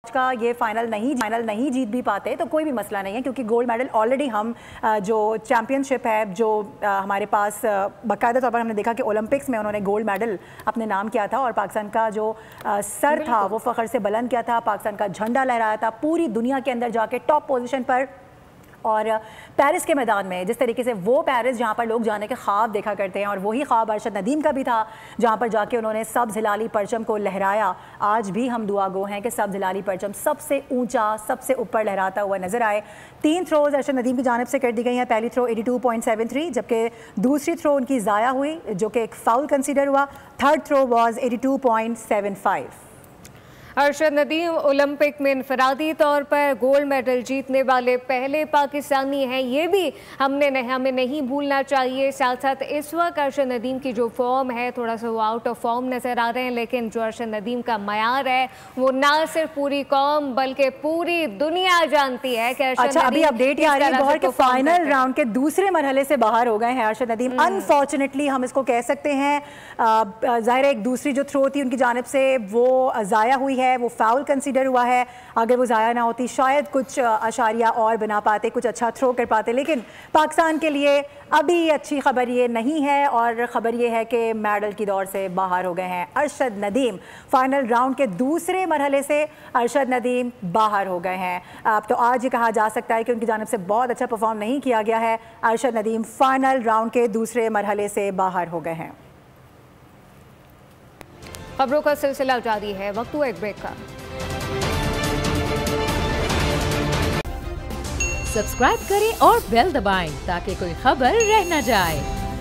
का ये फाइनल नहीं जीत भी पाते तो कोई भी मसला नहीं है, क्योंकि गोल्ड मेडल ऑलरेडी हम जो चैम्पियनशिप है जो हमारे पास बाकायदा तौर पर हमने देखा कि ओलंपिक्स में उन्होंने गोल्ड मेडल अपने नाम किया था और पाकिस्तान का जो सर था वो फ़ख्र से बुलंद किया था, पाकिस्तान का झंडा लहराया था पूरी दुनिया के अंदर जाके टॉप पोजीशन पर। और पेरिस के मैदान में जिस तरीके से वो पेरिस जहाँ पर लोग जाने के ख्वाब देखा करते हैं, और वही ख्वाब अरशद नदीम का भी था जहाँ पर जाके उन्होंने सब्ज़ हिलाली परचम को लहराया। आज भी हम दुआ गो हैं कि सब्ज़ हिलाली परचम सबसे ऊंचा सबसे ऊपर लहराता हुआ नजर आए। 3 थ्रोज अरशद नदीम की जानिब से कर दी गई हैं। पहली थ्रो 82.73, जबकि दूसरी थ्रो उनकी ज़ाया हुई जो कि एक फाउल कंसीडर हुआ। Third throw was 82.75। Arshad Nadeem Olympic में इनफरादी तौर पर गोल्ड मेडल जीतने वाले पहले पाकिस्तानी हैं, ये भी हमें नहीं भूलना चाहिए। साथ साथ इस वक्त अरशद नदीम की जो फॉर्म है थोड़ा सा वो आउट ऑफ फॉर्म नज़र आ रहे हैं, लेकिन जो अरशद नदीम का मयार है वो ना सिर्फ पूरी कौम बल्कि पूरी दुनिया जानती है कि अरशद अच्छा, अभी अपडेट आ रही है कि फाइनल राउंड के दूसरे मरहले से बाहर हो गए हैं अरशद नदीम। अनफॉर्चुनेटली हम इसको कह सकते हैं, ज़ाहिर है एक दूसरी जो थ्रो थी उनकी जानिब से वो ज़ाया हुई है, वो फाउल कंसीडर हुआ है। अगर वो ज़ाया ना होती शायद कुछ अशारिया और बना पाते, कुछ अच्छा थ्रो कर पाते, लेकिन पाकिस्तान के लिए अभी अच्छी खबर ये नहीं है और ख़बर ये है कि मेडल की दौड़ से बाहर हो गए हैं अरशद नदीम। फाइनल राउंड के दूसरे मरहले से अरशद नदीम बाहर हो गए हैं। अब तो आज ये कहा जा सकता है कि उनकी जानिब से बहुत अच्छा परफॉर्म नहीं किया गया है। अरशद नदीम फाइनल राउंड के दूसरे मरहले से बाहर हो गए हैं। खबरों का सिलसिला जारी है, वक्त हुआ एक ब्रेक का। सब्सक्राइब करें और बेल दबाएं ताकि कोई खबर रह न जाए।